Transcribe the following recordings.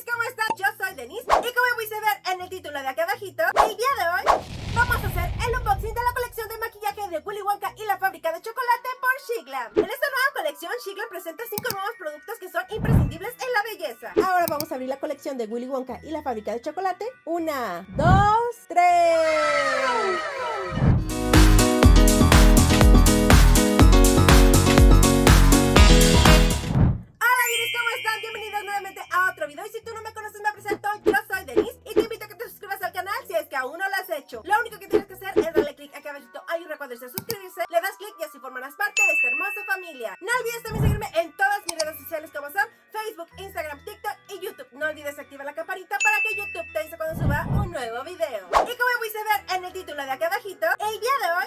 ¿cómo están? Yo soy Denise y como pudiste ver en el título de aquí abajito, el día de hoy vamos a hacer el unboxing de la colección de maquillaje de Willy Wonka y la fábrica de chocolate por Shiglam. En esta nueva colección, Shiglam presenta 5 nuevos productos que son imprescindibles en la belleza. Ahora vamos a abrir la colección de Willy Wonka y la fábrica de chocolate. 1, 2, 3. ¿Cómo están? Bienvenidos nuevamente a otro video. Y si tú no me conoces, me presento. Yo soy Denise y te invito a que te suscribas al canal si es que aún no lo has hecho. Lo único que tienes que hacer es darle clic aquí abajito. Hay un recuadro de suscribirse. Le das clic y así formarás parte de esta hermosa familia. No olvides también seguirme en todas mis redes sociales como son Facebook, Instagram, TikTok y YouTube. No olvides activar la campanita para que YouTube te avise cuando suba un nuevo video. Y como pudiste ver en el título de aquí abajito, el día de hoy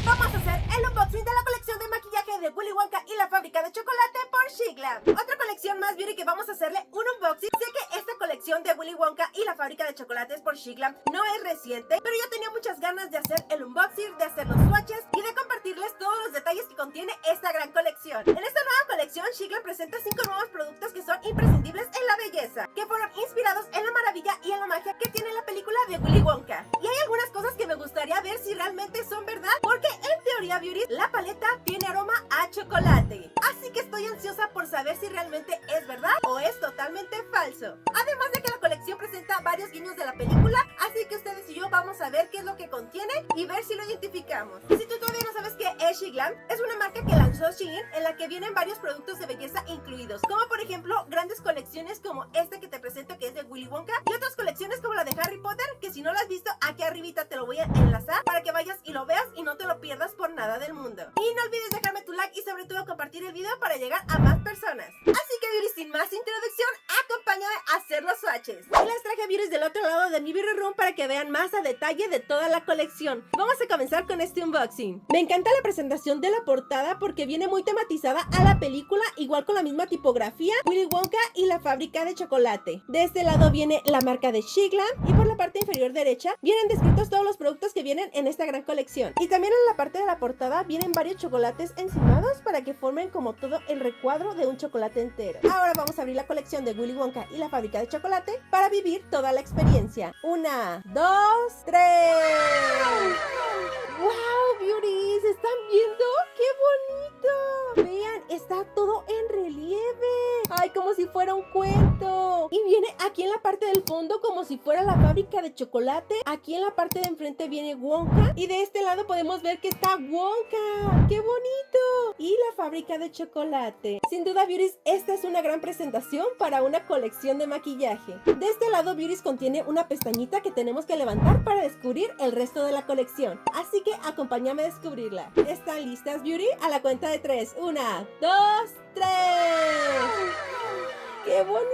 vamos a hacer el unboxing de la colección de maquillaje de Willy Wonka y la fábrica de chocolate por Shiglam. Otra colección más, beauty, que vamos a hacerle un unboxing. Sé que esta colección de Willy Wonka y la fábrica de chocolates por Shiglam no es reciente, pero yo tenía muchas ganas de hacer el unboxing, de hacer los swatches y de compartirles todos los detalles que contiene esta gran colección. En esta nueva colección, Shiglam presenta 5 nuevos productos que son imprescindibles en la belleza, que fueron inspirados en la maravilla y en la magia que tiene la película de Willy Wonka. Y hay algunas cosas que me gustaría ver si realmente son verdad, porque en teoría, beauty, la paleta tiene aroma a chocolate. Así que estoy ansiosa por saber si realmente es verdad o es totalmente falso. Además de que la colección presenta varios guiños de la película, así que ustedes y yo vamos a ver qué es lo que contiene y ver si lo identificamos. Y si tú todavía no sabes qué es Shiglam, es una marca que lanzó Shein en la que vienen varios productos de belleza incluidos, como por ejemplo grandes colecciones como esta que te presento, que es de Willy Wonka, y otras colecciones como la de Harry Potter, que si no la has visto, aquí arribita te lo voy a enlazar para que vayas y lo veas y no te lo pierdas por nada del mundo. Y no olvides dejarme tu like y sobre todo compartir el video para llegar a más personas. Así que, beauty, sin más introducción, acompáñame a hacer los swatches. Y les traje, beauty, del otro lado de mi beauty room para que vean más a detalle de toda la colección. Vamos a comenzar con este unboxing. Me encanta la presentación de la portada porque viene muy tematizada a la película, igual con la misma tipografía, Willy Wonka y la fábrica de chocolate. De este lado viene la marca de Shiglam y por la parte inferior derecha vienen descritos todos los productos que vienen en esta gran colección. Y también en la parte de la portada vienen varios chocolates encimados para que formen como todo el recuadro de un chocolate entero. Ahora vamos a abrir la colección de Willy Wonka y la fábrica de chocolate para vivir toda la experiencia. 1, 2, 3. ¡Wow, beauties! ¿Están viendo? ¡Qué bonito! Vean, está todo en relieve. ¡Ay, como si fuera un cuento! Y viene aquí en la parte del fondo como si fuera la fábrica de chocolate. Aquí en la parte de enfrente viene Wonka. Y de este lado podemos ver que está Wonka. ¡Qué bonito! Y la fábrica de chocolate. Sin duda, beauties, esta es una gran presentación para una colección de maquillaje. De este lado, beauties, contiene una pestañita que tenemos que levantar para descubrir el resto de la colección. Así que acompáñame a descubrirla. ¿Están listas, beauty? A la cuenta de 3. 1, 2, 3. ¡Qué bonito!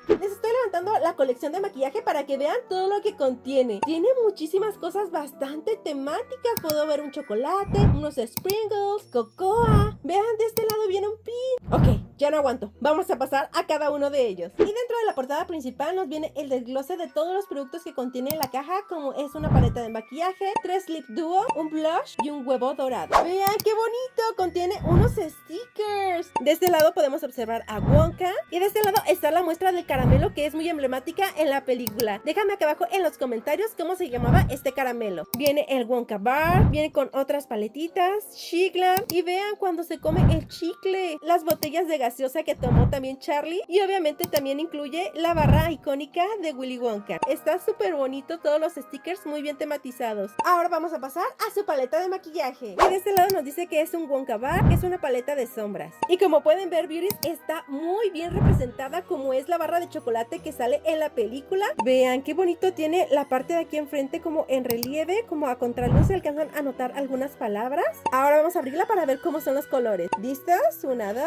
Les estoy levantando la colección de maquillaje para que vean todo lo que contiene. Tiene muchísimas cosas bastante temáticas. Puedo ver un chocolate, unos sprinkles, cocoa. Vean, de este lado viene un pin. Ok, ya no aguanto. Vamos a pasar a cada uno de ellos. Y dentro de la portada principal nos viene el desglose de todos los productos que contiene la caja, como es una paleta de maquillaje, 3 lip duo, un blush y un huevo dorado. Vean, qué bonito. Contiene unos stickers. De este lado podemos observar a Wonka. Y de este lado está la muestra del caramelo, que es muy emblemática en la película. Déjame acá abajo en los comentarios cómo se llamaba este caramelo. Viene el Wonka Bar, viene con otras paletitas, Shiglam, y vean cuando se come el chicle, las botellas de gaseosa que tomó también Charlie, y obviamente también incluye la barra icónica de Willy Wonka. Está súper bonito, todos los stickers muy bien tematizados. Ahora vamos a pasar a su paleta de maquillaje. Y de este lado nos dice que es un Wonka Bar, que es una paleta de sombras. Y como pueden ver, beauties, está muy bien representada como es la barra de chocolate que sale en la película. Vean qué bonito, tiene la parte de aquí enfrente como en relieve, como a contraluz se alcanzan a notar algunas palabras. Ahora vamos a abrirla para ver cómo son los colores. ¿Listos? 1, 2.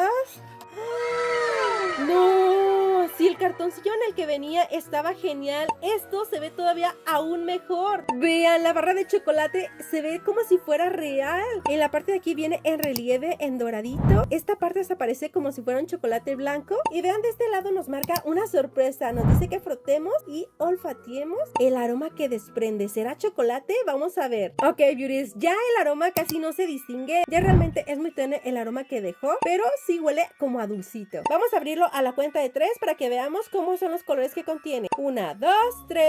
¡No! Si el cartoncillo en el que venía estaba genial, esto se ve todavía aún mejor. Vean, la barra de chocolate se ve como si fuera real. En la parte de aquí viene en relieve, en doradito. Esta parte se parece como si fuera un chocolate blanco. Y vean, de este lado nos marca una sorpresa. Nos dice que frotemos y olfateemos el aroma que desprende. ¿Será chocolate? Vamos a ver. Ok, beauties, ya el aroma casi no se distingue. Ya realmente es muy tenue el aroma que dejó, pero sí huele como a dulcito. Vamos a abrirlo a la cuenta de 3 para que vean veamos cómo son los colores que contiene. 1, 2, 3.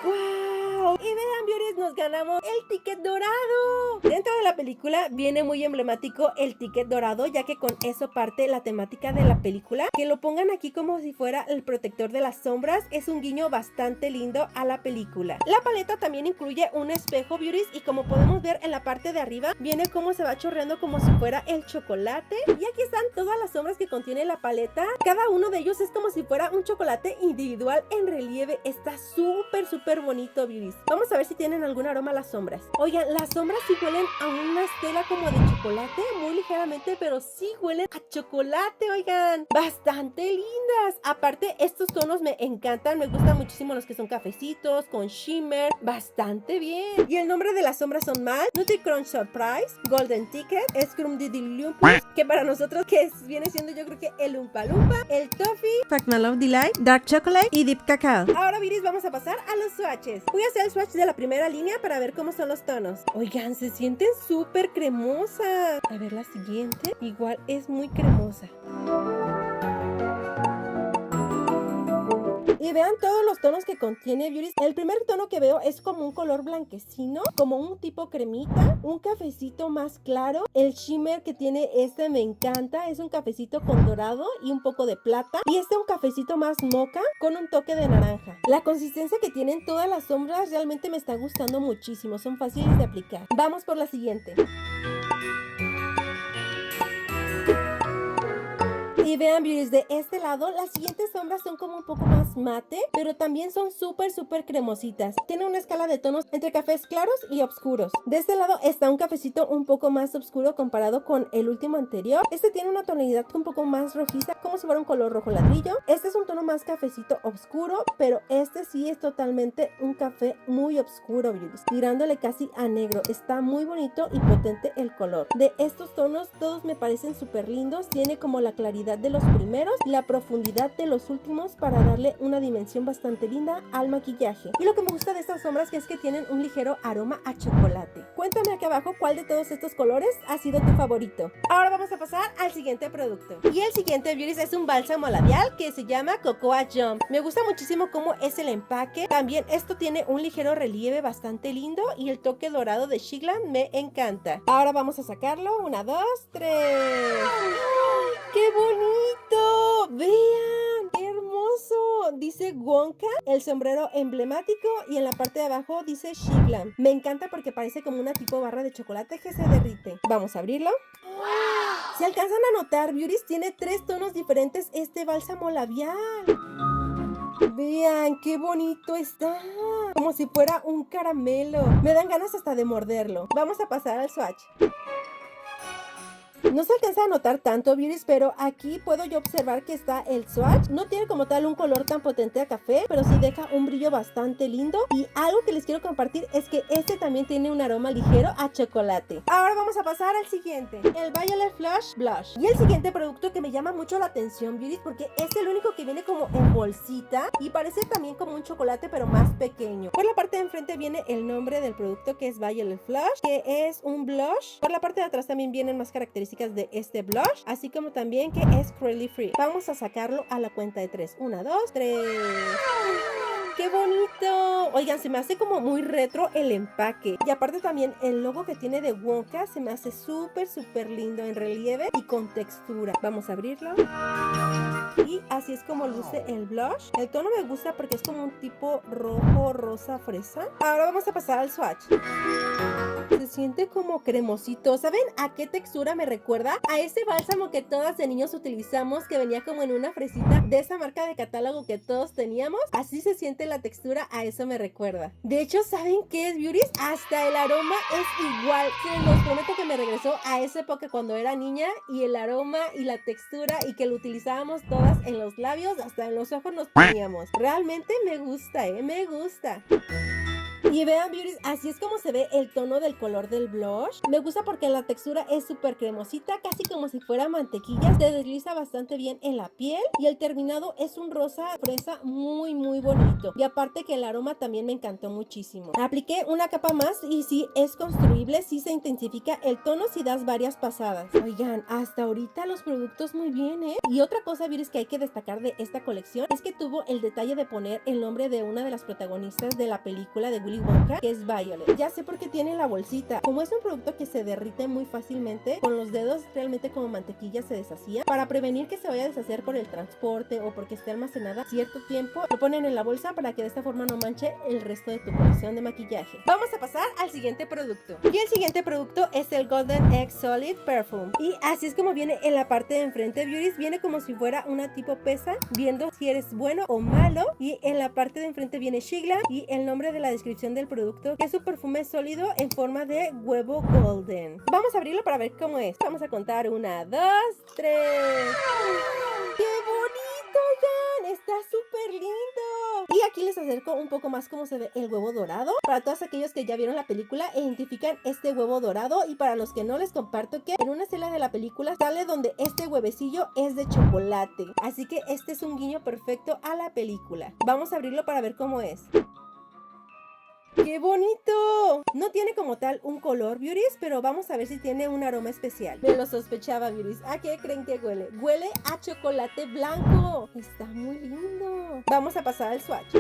¡Wow! Y vean, beauties, nos ganamos el ticket dorado. Dentro de la película viene muy emblemático el ticket dorado, ya que con eso parte la temática de la película. Que lo pongan aquí como si fuera el protector de las sombras es un guiño bastante lindo a la película. La paleta también incluye un espejo, beauties, y como podemos ver en la parte de arriba viene como se va chorreando como si fuera el chocolate. Y aquí están todas las sombras que contiene la paleta. Cada uno de ellos es como si fuera un chocolate individual en relieve. Está súper bonito, beauties. Vamos a ver si tienen algún aroma las sombras. Oigan, las sombras sí huelen a una estela como de chocolate, muy ligeramente, pero sí huelen a chocolate, oigan. Bastante lindas. Aparte, estos tonos me encantan. Me gustan muchísimo los que son cafecitos, con shimmer. Bastante bien. Y el nombre de las sombras son Mal, Nutty Crunch Surprise, Golden Ticket, Scrum-Diddly-Lumpus, que para nosotros viene siendo yo creo que el Oompa Loompa, el Toffee, Fragment Delight, Dark Chocolate y Deep Cacao. Ahora, beauties, vamos a pasar a los swatches. Voy a hacer el swatch de la primera línea para ver cómo son los tonos. Oigan, se sienten súper cremosas. A ver la siguiente. Igual es muy cremosa. Y vean todos los tonos que contiene, beauties. El primer tono que veo es como un color blanquecino, como un tipo cremita, un cafecito más claro. El shimmer que tiene este me encanta, es un cafecito con dorado y un poco de plata. Y este un cafecito más mocha con un toque de naranja. La consistencia que tienen todas las sombras realmente me está gustando muchísimo, son fáciles de aplicar. Vamos por la siguiente. Y vean, beauties, de este lado las siguientes sombras son como un poco más mate, pero también son súper cremositas. Tiene una escala de tonos entre cafés claros y oscuros. De este lado está un cafecito un poco más oscuro comparado con el último anterior. Este tiene una tonalidad un poco más rojiza, como si fuera un color rojo ladrillo. Este es un tono más cafecito oscuro, pero este sí es totalmente un café muy oscuro, beauties, tirándole casi a negro. Está muy bonito y potente el color. De estos tonos todos me parecen súper lindos. Tiene como la claridad de los primeros y la profundidad de los últimos para darle una dimensión bastante linda al maquillaje. Y lo que me gusta de estas sombras es que tienen un ligero aroma a chocolate. Cuéntame aquí abajo cuál de todos estos colores ha sido tu favorito. Ahora vamos a pasar al siguiente producto. Y el siguiente, beauties, es un bálsamo labial que se llama Cocoa Jump. Me gusta muchísimo cómo es el empaque. También esto tiene un ligero relieve bastante lindo y el toque dorado de Shigland me encanta. Ahora vamos a sacarlo. 1, 2, 3. ¡Qué bonito! ¡Vean! ¡Qué hermoso! Dice Wonka, el sombrero emblemático, y en la parte de abajo dice Shigland. Me encanta porque parece como una tipo barra de chocolate que se derrite. Vamos a abrirlo. Si alcanzan a notar, beauties, tiene 3 tonos diferentes este bálsamo labial. Vean, qué bonito está. Como si fuera un caramelo. Me dan ganas hasta de morderlo. Vamos a pasar al swatch. No se alcanza a notar tanto, beauties, pero aquí puedo yo observar que está el swatch. No tiene como tal un color tan potente a café, pero sí deja un brillo bastante lindo. Y algo que les quiero compartir es que este también tiene un aroma ligero a chocolate. Ahora vamos a pasar al siguiente, el Violet Flush Blush. Y el siguiente producto que me llama mucho la atención, beauties, porque es el único que viene como en bolsita y parece también como un chocolate, pero más pequeño. Por la parte de enfrente viene el nombre del producto, que es Violet Flush, que es un blush. Por la parte de atrás también vienen más características de este blush, así como también que es cruelty free. Vamos a sacarlo a la cuenta de 3. 1, 2, 3. ¡Qué bonito! Oigan, se me hace como muy retro el empaque. Y aparte también el logo que tiene de Wonka se me hace súper lindo en relieve y con textura. Vamos a abrirlo. Y así es como luce el blush. El tono me gusta porque es como un tipo rojo, rosa, fresa. Ahora vamos a pasar al swatch. Se siente como cremosito. ¿Saben a qué textura me recuerda? A ese bálsamo que todas de niños utilizamos, que venía como en una fresita de esa marca de catálogo que todos teníamos. Así se siente la textura, a eso me recuerda. De hecho, ¿saben qué es, beauties? Hasta el aroma es igual. Se los prometo que me regresó a esa época cuando era niña, y el aroma y la textura, y que lo utilizábamos todas en los labios, hasta en los ojos nos poníamos. Realmente me gusta, me gusta. Y vean, beauties, así es como se ve el tono del color del blush. Me gusta porque la textura es súper cremosita, casi como si fuera mantequilla. Se desliza bastante bien en la piel y el terminado es un rosa fresa muy bonito. Y aparte que el aroma también me encantó muchísimo. Apliqué una capa más y sí es construible, sí se intensifica el tono si das varias pasadas. Oigan, hasta ahorita los productos muy bien, ¿eh? Y otra cosa, beauties, que hay que destacar de esta colección es que tuvo el detalle de poner el nombre de una de las protagonistas de la película de Willy Wonka, que es Violet. Ya sé por qué tiene la bolsita. Como es un producto que se derrite muy fácilmente, con los dedos realmente como mantequilla se deshacía. Para prevenir que se vaya a deshacer por el transporte o porque esté almacenada cierto tiempo, lo ponen en la bolsa para que de esta forma no manche el resto de tu colección de maquillaje. Vamos a pasar al siguiente producto. Y el siguiente producto es el Golden Egg Solid Perfume. Y así es como viene en la parte de enfrente, beauties. Viene como si fuera una tipo pesa, viendo si eres bueno o malo. Y en la parte de enfrente viene Shigla y el nombre de la descripción del producto, que es un perfume sólido en forma de huevo golden. Vamos a abrirlo para ver cómo es. Vamos a contar 1, 2, 3. ¡Qué bonito, Jan! Está súper lindo. Y aquí les acerco un poco más cómo se ve el huevo dorado. Para todos aquellos que ya vieron la película e identifican este huevo dorado, y para los que no, les comparto que en una escena de la película sale donde este huevecillo es de chocolate. Así que este es un guiño perfecto a la película. Vamos a abrirlo para ver cómo es. ¡Qué bonito! No tiene como tal un color, beauties, pero vamos a ver si tiene un aroma especial. Me lo sospechaba, beauties. ¿A qué creen que huele? Huele a chocolate blanco. Está muy lindo. Vamos a pasar al swatch.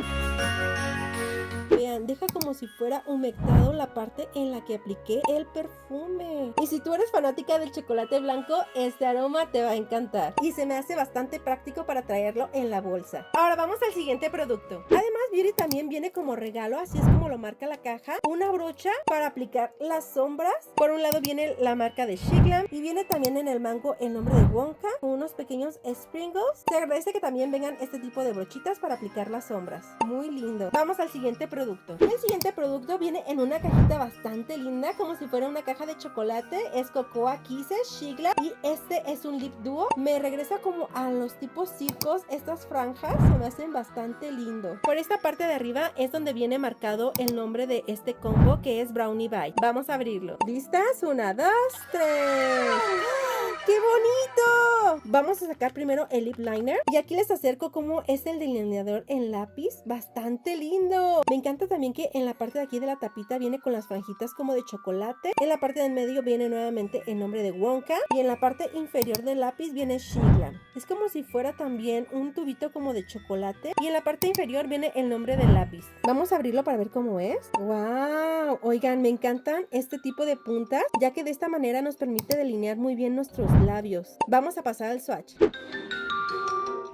Vean, deja como si fuera humectado la parte en la que apliqué el perfume. Y si tú eres fanática del chocolate blanco, este aroma te va a encantar. Y se me hace bastante práctico para traerlo en la bolsa. Ahora vamos al siguiente producto. Además, beauty, también viene como regalo, así es como lo marca la caja, una brocha para aplicar las sombras. Por un lado viene la marca de Shiglam y viene también en el mango el nombre de Wonka, con unos pequeños sprinkles. Se agradece que también vengan este tipo de brochitas para aplicar las sombras. Muy lindo. Vamos al siguiente producto. El siguiente producto viene en una cajita bastante linda, como si fuera una caja de chocolate. Es Cocoa Kisses Shigla y este es un lip duo. Me regresa como a los tipos circos. Estas franjas se me hacen bastante lindo. Por esta parte de arriba es donde viene marcado el nombre de este combo, que es Brownie Bite. Vamos a abrirlo. ¿Listas? 1, 2, 3. ¡Qué bonito! Vamos a sacar primero el lip liner y aquí les acerco cómo es el delineador en lápiz. Bastante lindo. Me encanta también que en la parte de aquí de la tapita viene con las franjitas como de chocolate. En la parte del medio viene nuevamente el nombre de Wonka y en la parte inferior del lápiz viene Shiglam. Es como si fuera también un tubito como de chocolate y en la parte inferior viene el nombre del lápiz. Vamos a abrirlo para ver cómo es. ¡Wow! Oigan, me encantan este tipo de puntas, ya que de esta manera nos permite delinear muy bien nuestros labios. Vamos a pasar al swatch.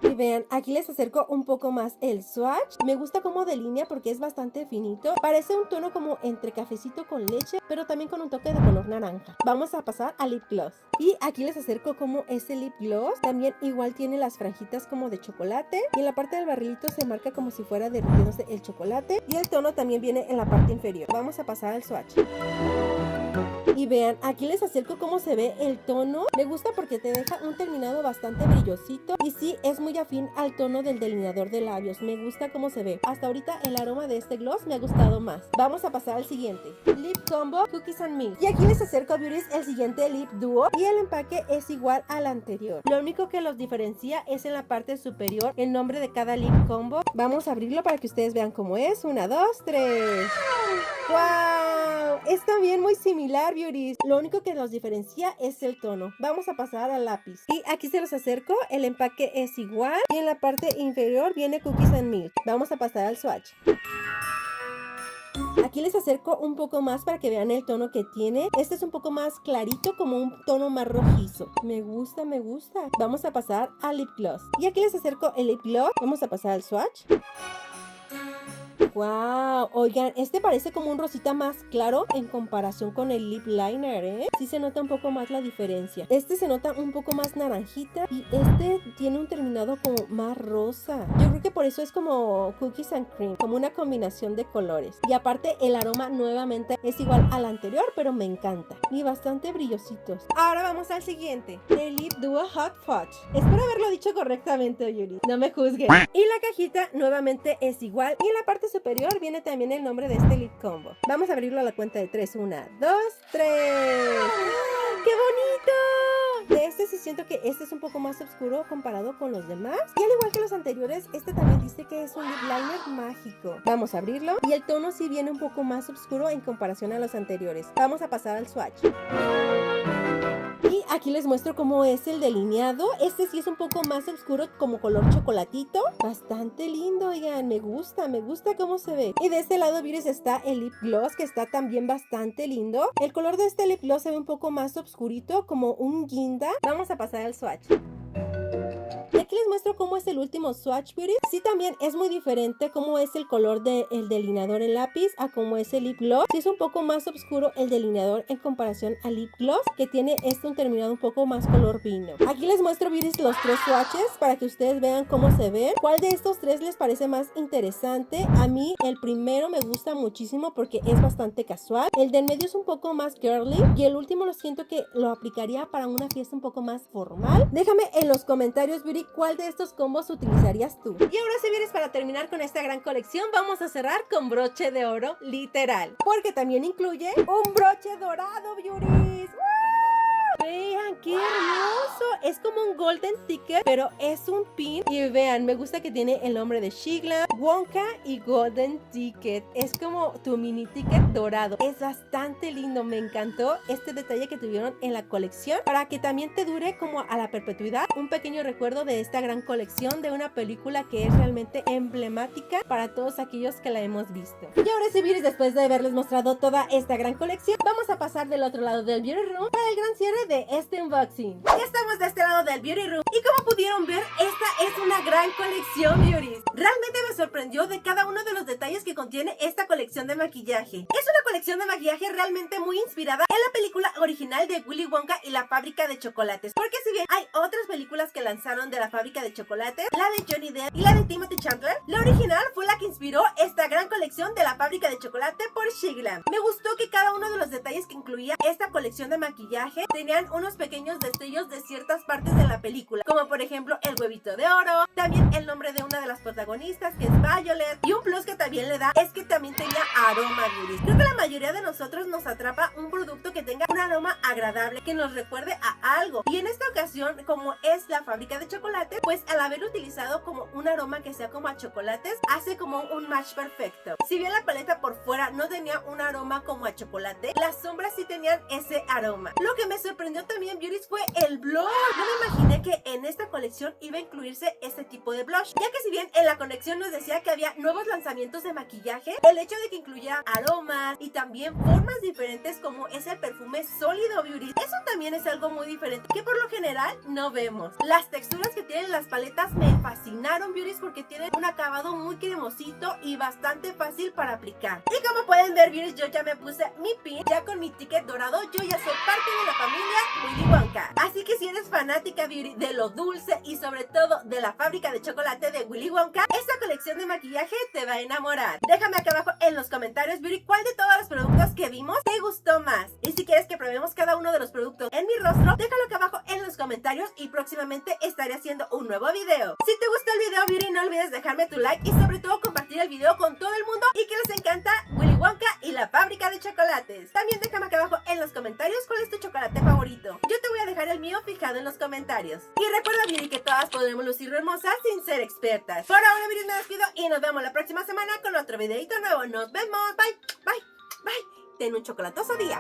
Y vean, aquí les acerco un poco más el swatch. Me gusta cómo delinea porque es bastante finito. Parece un tono como entre cafecito con leche, pero también con un toque de color naranja. Vamos a pasar al lip gloss. Y aquí les acerco cómo ese lip gloss también igual tiene las franjitas como de chocolate. Y en la parte del barrilito se marca como si fuera derritiéndose el chocolate. Y el tono también viene en la parte inferior. Vamos a pasar al swatch. Y vean, aquí les acerco cómo se ve el tono. Me gusta porque te deja un terminado bastante brillosito y sí es muy afín al tono del delineador de labios. Me gusta cómo se ve. Hasta ahorita el aroma de este gloss me ha gustado más. Vamos a pasar al siguiente. Lip Combo Cookies and Milk. Y aquí les acerco, beauties, el siguiente lip duo y el empaque es igual al anterior. Lo único que los diferencia es en la parte superior el nombre de cada lip combo. Vamos a abrirlo para que ustedes vean cómo es. 1, 2, 3. ¡Wow! Es también muy similar, beauties. Lo único que los diferencia es el tono. Vamos a pasar al lápiz. Y aquí se los acerco. El empaque es igual. Y en la parte inferior viene Cookies and Milk. Vamos a pasar al swatch. Aquí les acerco un poco más para que vean el tono que tiene. Este es un poco más clarito, como un tono más rojizo. Me gusta, me gusta. Vamos a pasar al lip gloss. Y aquí les acerco el lip gloss. Vamos a pasar al swatch. ¡Wow! Oigan, este parece como un rosita más claro en comparación con el lip liner, ¿eh? Sí se nota un poco más la diferencia. Este se nota un poco más naranjita y este tiene un terminado como más rosa. Yo creo que por eso es como cookies and cream, como una combinación de colores. Y aparte el aroma nuevamente es igual al anterior, pero me encanta. Y bastante brillositos. Ahora vamos al siguiente. El lip duo Hot Fudge. Espero haberlo dicho correctamente, Yuri. No me juzguen. Y la cajita nuevamente es igual. Y en la parte superior superior viene también el nombre de este lip combo. Vamos a abrirlo a la cuenta de 3. 1, 2, 3. ¡Qué bonito! De este sí siento que este es un poco más oscuro comparado con los demás. Y al igual que los anteriores, este también dice que es un lip liner mágico. Vamos a abrirlo. Y el tono sí viene un poco más oscuro en comparación a los anteriores. Vamos a pasar al swatch. Y aquí les muestro cómo es el delineado. Este sí es un poco más oscuro, como color chocolatito. Bastante lindo, oigan, me gusta cómo se ve. Y de este lado, Beauties, está el lip gloss, que está también bastante lindo. El color de este lip gloss se ve un poco más oscurito, como un guinda. Vamos a pasar al swatch. Y aquí les muestro cómo es el último swatch, Beauty. Sí, también es muy diferente cómo es el color del delineador en lápiz a cómo es el lip gloss. Sí es un poco más oscuro el delineador en comparación al lip gloss, que tiene un terminado un poco más color vino. Aquí les muestro, Beauty, los 3 swatches para que ustedes vean cómo se ven. ¿Cuál de estos 3 les parece más interesante? A mí el primero me gusta muchísimo porque es bastante casual. El del medio es un poco más girly y el último lo siento que lo aplicaría para una fiesta un poco más formal. Déjame en los comentarios, Beauty, ¿cuál de estos combos utilizarías tú? Y ahora, si vienes, para terminar con esta gran colección, vamos a cerrar con broche de oro literal, porque también incluye un broche dorado, Beauties. Vean qué hermoso, es como un golden ticket, pero es un pin. Y vean, me gusta que tiene el nombre de Shiglam, Wonka y Golden Ticket. Es como tu mini ticket dorado. Es bastante lindo, me encantó este detalle que tuvieron en la colección, para que también te dure como a la perpetuidad. Un pequeño recuerdo de esta gran colección, de una película que es realmente emblemática para todos aquellos que la hemos visto. Y ahora sí, Beauty, después de haberles mostrado toda esta gran colección, vamos a pasar del otro lado del Beauty Room para el gran cierre de este unboxing. Ya estamos de este lado del Beauty Room y como pudieron ver, esta es una gran colección, Beauties. Realmente me sorprendió de cada uno de los detalles que contiene esta colección de maquillaje. Es una colección de maquillaje realmente muy inspirada en la película original de Willy Wonka y la fábrica de chocolates, porque si bien hay otras películas que lanzaron de la fábrica de chocolates, la de Johnny Depp y la de Timothy Chandler, la original fue la que inspiró esta gran colección de la fábrica de chocolate por Shiglam. Me gustó que cada uno de los detalles que incluía esta colección de maquillaje tenían unos pequeños destellos de ciertas partes de la película, como por ejemplo el huevito de oro, también el nombre de una de las protagonistas, que es Violet, y un plus que también le da es que también tenía aroma, Beauty. Creo que la mayoría de nosotros nos atrapa un producto que tenga un aroma agradable, que nos recuerde a algo, y en esta ocasión, como es la fábrica de chocolate, pues al haber utilizado como un aroma que sea como a chocolates, hace como un match perfecto. Si bien la paleta por fuera no tenía un aroma como a chocolate, las sombras sí tenían ese aroma. Lo que me sorprendió también, Beauties, fue el blush. No me imaginé que en esta colección iba a incluirse este tipo de blush, ya que si bien en la colección nos decía que había nuevos lanzamientos de maquillaje, el hecho de que incluyera aromas y también formas diferentes como es el perfume sólido, Beauties, eso también es algo muy diferente que por lo general no vemos. Las texturas que tienen las paletas me fascinaron, Beauties, porque tienen un acabado muy cremosito y bastante fácil para aplicar. Y como pueden ver, Beauties, yo ya me puse mi pin, ya con mi ticket dorado, yo ya soy parte de la familia Willy Wonka. Así que si eres fanática, Beauty, de lo dulce y sobre todo de la fábrica de chocolate de Willy Wonka, esta colección de maquillaje te va a enamorar. Déjame acá abajo en los comentarios, Beauty, cuál de todos los productos que vimos te gustó más. Y si quieres que probemos cada uno de los productos en mi rostro, déjalo acá abajo en los comentarios y próximamente estaré haciendo un nuevo video. Si te gustó el video, Beauty, no olvides dejarme tu like y sobre todo compartir el video con todo el mundo y que les encanta Willy Wonka y la fábrica de chocolates. También déjame acá abajo en los comentarios cuál es tu chocolate favorito. Yo te voy a dejar el mío fijado en los comentarios. Y recuerda, Beauty, que todas podemos lucir hermosas sin ser expertas. Por ahora, Beauty, me despido y nos vemos la próxima semana con otro videito nuevo. Nos vemos. Bye, bye, bye. Ten un chocolatoso día.